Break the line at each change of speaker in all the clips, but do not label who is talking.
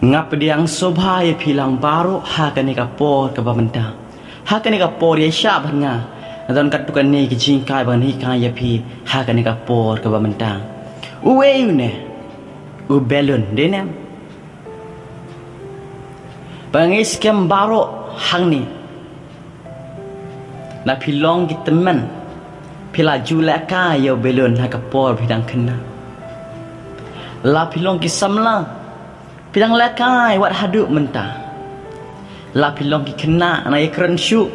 Ngapa yang sobha ya pilang baru hakan ni kapor ke bamenta. Hakan ni kapor ya syab nga. Dan katukan ni ke jingkai ban hikai ya pi hakan ni kapor ke bamenta. Uwe ne. U belon denem. Bangis kem baru hang ni. Na pilong ki teman. Pila jula ka ya belon ha kapor bidang kena. La pilong ki samla. Pidang lakai wat haduk mentah. La pilong ki kena na ikran syuk.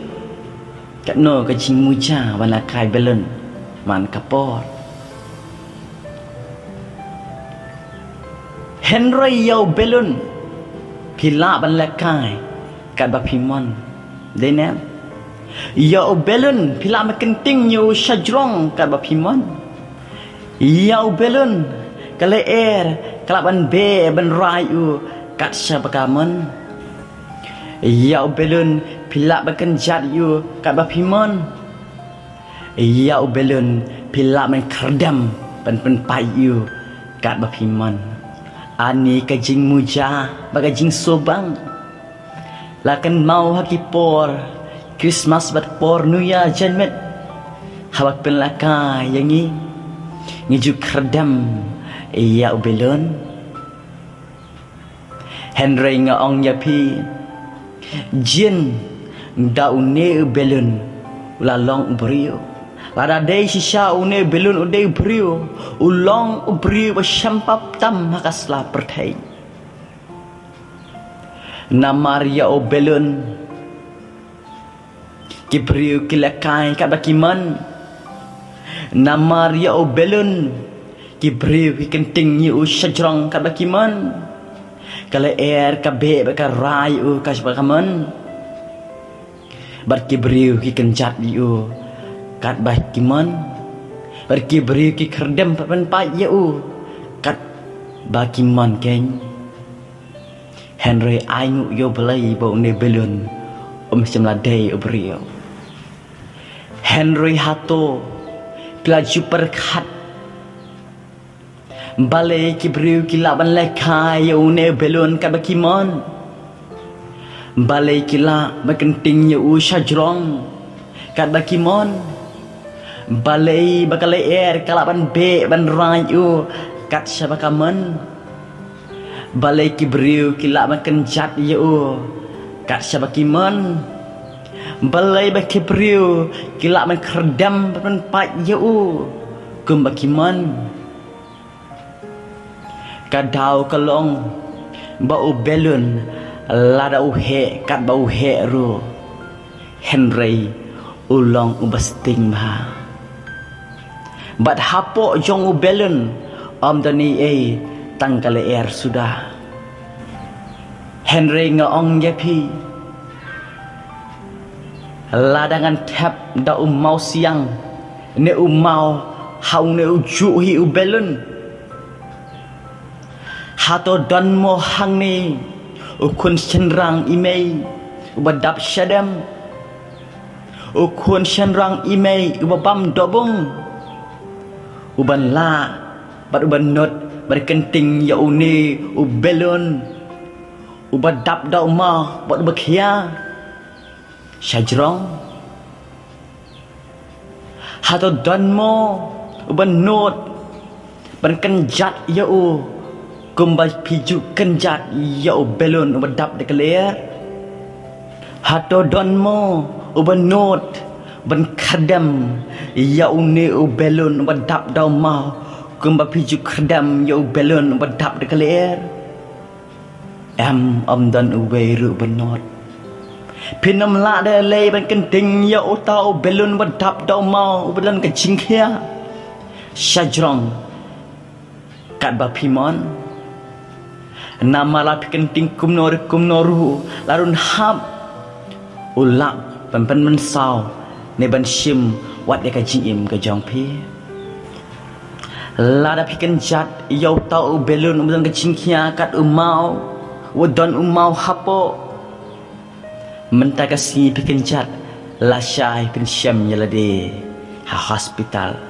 Kat no ke jing muja wan lakai belon man kapor. Henry yau belon pila ban lakai kat bapimon. Denam. Yau belon pila makenting yu syajrong kat bapimon. Yau belon kale kalak ban be ban rayu kat syabakaman. Yau belun pilak berkenjat yu kat bapimon. Yau belun pilak ban kerdam ban penpai yu kat bapimon. Ani kajing muja bagajing sobang. Lakan mau hakipor Christmas bat por nuya janmet. Hawak penlaka yangi ngiju kerdam. Iya ubelon Henry nga ong yapi jin da une ubelon ulalong ubrio lada day sisa une belon ude ubrio ulong ubrio basyampap tam hakasla pertai namaria ubelon kibrio kilakai kabakiman namaria ubelon Kibriu kenting yu syajrong kat bakiman. Kalau kabe baka rayu kas bakaman. Bar kibriu ki kenjat yu kat bakiman. Bar kibriu ki kerdem papan pa yu kat bakiman ken. Henry aingu yo belai bau ne belon semladai ubriu. Henry hato pelaju perkat balai kibriu kila ban lekai une belon kabakimon. Balai kila bakenting u syajrong kat bakimon. Balai bakalai kala ban be ban rayu kat syabakaman. Balai kibriu kila bakenjat u kat syabakimon. Balai bakibriu kila ban kerdam ban pat u kumbakimon. Kadau kalong bau belon lada uhe kat bau he ru Henry ulong ubasting bah bat hapo jong u belon dani tangkale sudah Henry ngaong yapi ladangan tap da mau siang ne mau haung ne ujuhi u belon hato don mo hang ni ukun senrang imei ubadap syadam ukun senrang imei ubabam dobong uban la bat uban not berkenting ya uni ubelon ubadap da umah bat bakhia syajrong hato don mo uban not berkenjat ya kumbas piju kenjat ya belon ubadap de keler hato donmo ubanot ban khadam ya une belon ubadap daw ma kumbas piju khadam ya belon ubadap de keler dan uberu benot pinam la de le ban kenting ya utau belon ubadap daw ma ubalan kecing kia syajrong kat bapimon nama lapi kenting kumnoru larun hab ulak pen mensau neban shim wat deka jim ke jongpi la dapi kenjat yau tau belon umdan ke jingkia kat umau wadon umau hapo mentaka si pikenjat la syai pin syam yalade ha hospital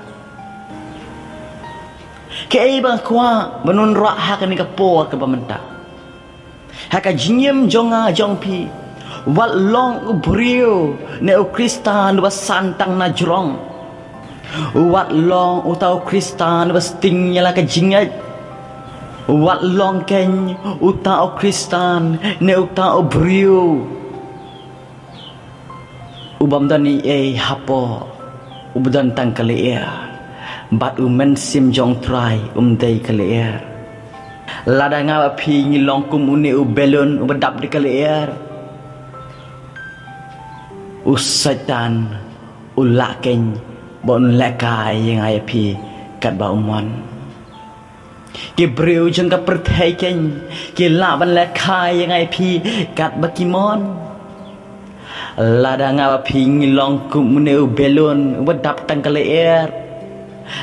Kaya bang kuah menunrak hak ni kapor ke pemerintah. haka jinyem jonga jongpi wat long ubrio ne ukristan was santang na jrong wat long utau kristan was ting yala ka jingat wat long ken utau kristan ne utau ubrio ubam dani hapo ubdan tang kaleer bat umen sim jong try dei kaleer lada nga phi ngi long kum uni ubelon ubadap di kaleer usatan ulaken bon lekai yang ai phi kat ba umon ki breu jeng ka perthai ken ki la ban lekai yang ai phi kat ba kimon lada nga phi ngi long kum uni ubelon ubadap tang kaleer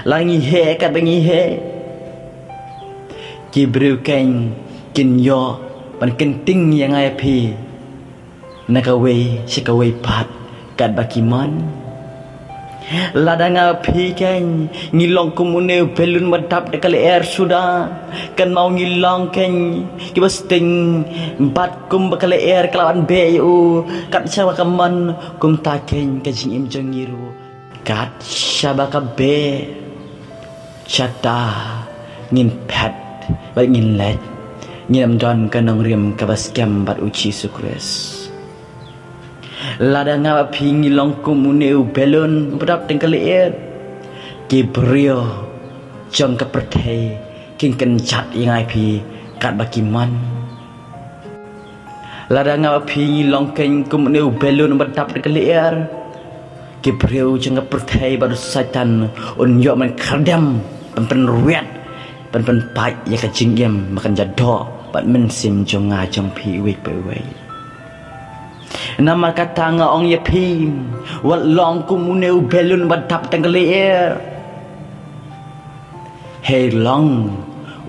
langi he kat bangi he ki breu ken kin yo ban kenting yang ai phi nakaway sikaway pat kad bakiman ladanga piken ngilong kumune belun madap de kali air sudah kan mau ngilong ken kibasting bat kum bakali air kelawan bu kat sawa kaman kum taken kajing im jengiru kat sabaka be chata ngin pat bat ngin let ngin don kanong rim kabaskem bat uci sukres lada nga pingi long kumune belon bedap tengkali air ki brio jong ka perthai king kenchat yang ai pi kat bakiman lada nga pingi long ken kumune belon bedap tengkali air ki brio jong ka perthai baru satan un yo man kardam pen ruet pen pai ya ka jingyam makan jado bat men sim jong nga jong pi wei pe wei nama kata nga ong ye pim wat long kumune belun badap tengkali air hey long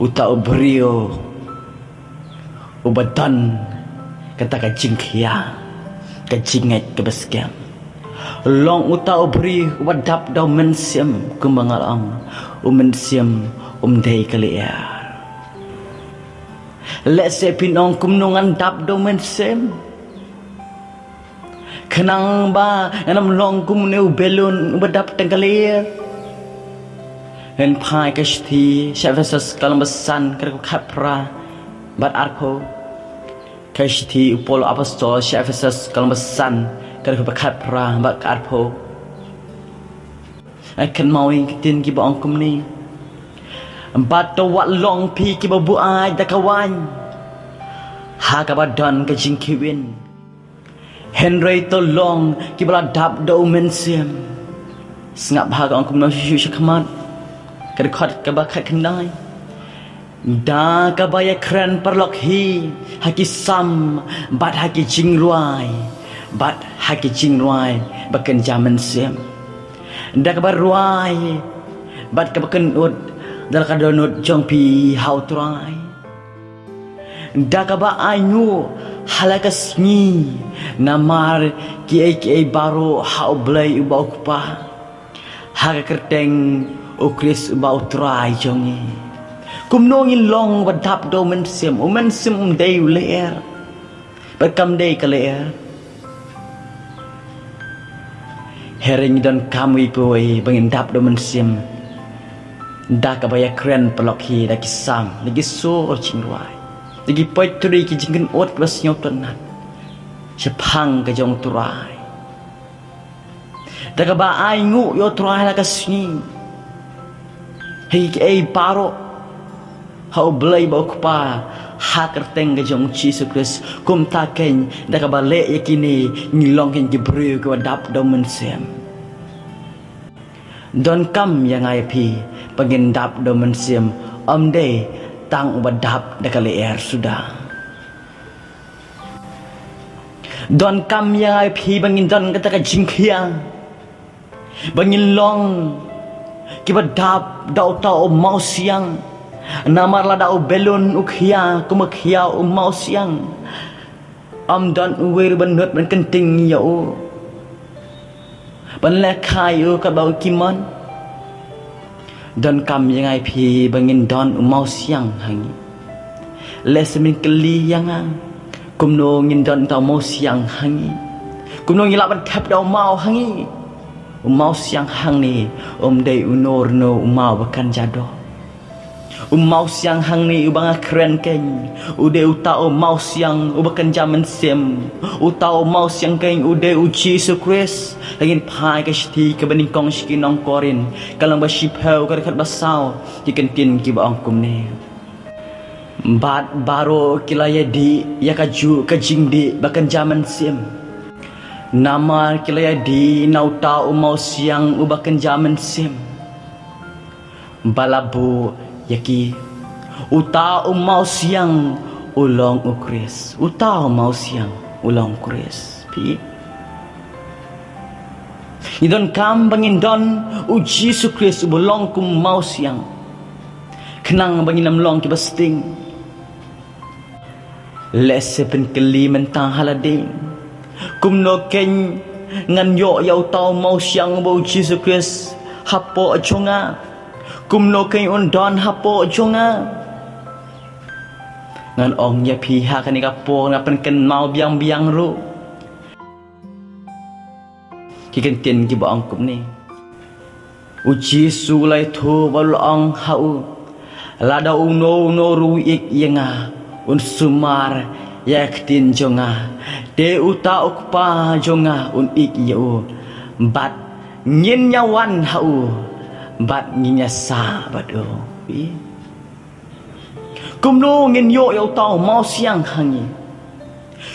uta brio ubadan kata ka jingkhia ka jinget ke baskem long uta bri wadap daw mensiam kumbangalang mensiam dei kali air let's say pinong kumnungan dap daw mensiam kenang ba enam long kumune belun bedap tengkalir en pai kashti syafasas kalam besan kerku khapra bat arko kashti upol apostol syafasas kalam besan kerku khapra bat arpo akan mau ingin ki ba ongkum ni bat wat long pi ki ba bu ai da kawan ha ka ba don ka jingkiwin Henry tolong kibala dap do mensiam sengap bahaga angkum no shu shakamat kedekot kebakat kendai da kabaya kren perlok hi haki sam bat haki jingruai bat haki jingruai baken jaman siam da kabar ruai bat kabaken ud dal kadonut jongpi hau trai da kaba ainu halakas ni namar ki baru hau blai ubau kupa haga kerteng ukris ubau trai jongi kumnongin long badap do mensim dei leer bekam dei kaleer hereng don kamu ipoi bangin dap do mensim da kabaya kren pelokhi da kisam lagi so chingwai lagi poitri ki jingin ot was nyotonan sepang ke jong turai daga ba ai ngu yo turai la kasni hei paro hau blai ba kupa ha kerteng ke jong Jesus kum ta ken daga ba le yakini ngilong ken jibril ke dap do mensem don kam yang ai pi pagin dap do mensem de tang ubadap daga le sudah don kam ya pi bangin don kata ka jingkhia bangin long kibadap dau tau mau siang namar la dau belon ukhia kumakhia mau siang don uwer banut ban kenting ya o ban le khai o ka bau kimon don kam yang ai pi bangin don mau siang hangi Lesemin keli yang kumno ngin don tau mau siang hangi kumno ngilapan kap dau mau hangi mau siang hang ni dai unor no mau bakan jado mau siang hang ni ubang keren keng ude utao mau siang ubakan jaman sem utao mau siang keng ude uji sukres lagin pai ka shti ka baning kong shikinong korin kalang ba shipau ka kat basau ikan tin ki ba angkum ne bat baro kilaya di ya kaju kajing di bahkan zaman sim nama kilaya di nauta umau siang ubakan zaman sim balabu yaki uta umau siang ulong ukris uta umau siang ulong ukris pi idon kam bangin don uji sukris ubulong kum mau siang kenang bangin namlong ki basting Lesepen keli mentang halading kumno ken ngan yo yau tau mau siang bau Jesus Christ hapo ajonga kumno ken undon hapo ajonga ngan ong ya pihak ni kapo ngapen ken mau biang-biang ru kiken tin ki ba angkum ni uji sulai thu bal ong hau lada uno no ru ik yenga un sumar yaktin jonga de uta ukpa jonga un ik yau bat ngin nyawan hau bat nginya sa bado kumno ngin yo yau tau mau siang hangi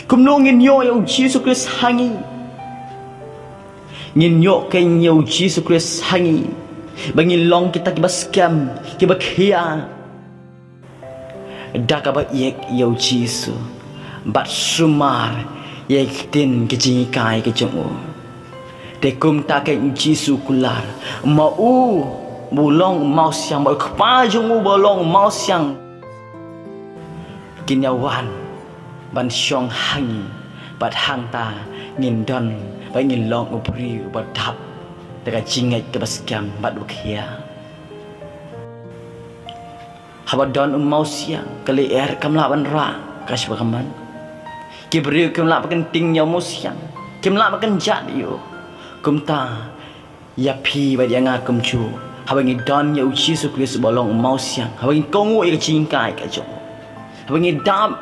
kumno ngin yo yau Jesus Christ hangi ngin yo ken yau Jesus Christ hangi bangin long kita kibas kiam kibak hiya dak ba yek yau jisu bat sumar yek tin ke jingai ke jongo de kum ta ke jisu kular mau bulong mau siang ba kpa jongo bolong mau siang kinyawan ban syong hangi bat hang ta ngin don ba ngin long ubri ba dap de jingai ke baskam bat bukia Habadon mau siang kali kamla ban ra kas bakaman kibriu kamla bakan ting nya mau siang kamla bakan jat yo kumta ya pi ba dia ngakum chu habangi don ya uci sukris bolong mau siang habangi kongu ya cingkai ka jo habangi dam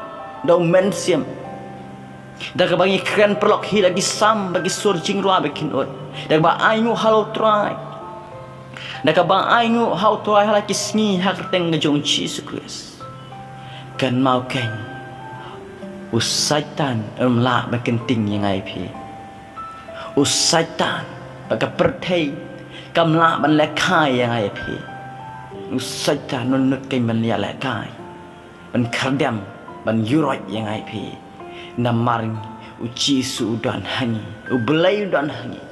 do men siam da ka bangi kren perlok hi lagi sam bagi sur jing ruah bikin ot da ba ayu halo try Naka bang aingu hau tuai hala kisngi hak teng ngejong Jesus Christ kan mau ken usaitan la bakenting yang ai pi usaitan baka perthei kamla ban le khai yang ai pi usaitan nunut ken ban ya le khai ban khardam ban yuroi yang ai pi namaring uci su udan hangi ubelai udan hangi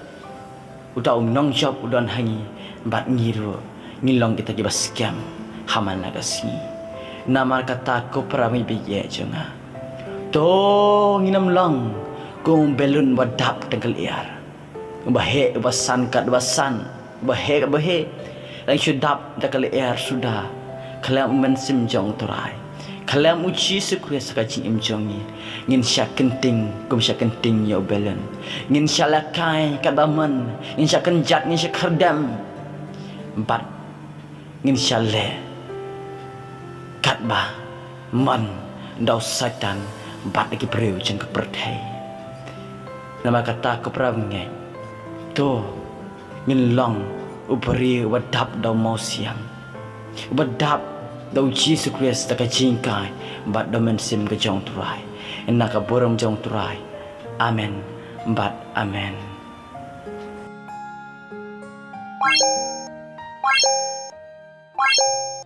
udau nong job udan hangi bat ngiru ngilong kita kibas kiam haman nagasni namar kata ko prami biye jonga to nginam long kung belun wadap tengkel iar bahe basan kat basan bahe lang sudap tengkel iar sudah kalam mensim jong torai kalam uci sukre sakacing imjongi ngin syak kenting kum syak kenting yo belun ngin syalakai kabaman ngin syak kenjat ngin syak khardam empat ngin syale katba man dau satan empat lagi beriu jeng kepertai nama kata keperangai to ngin long uberi wadap dau mau siang wadap dau Jesus Christ tak cingkai empat dau mensim ke jong turai enak kaburam jong turai amen empat amen
Bye.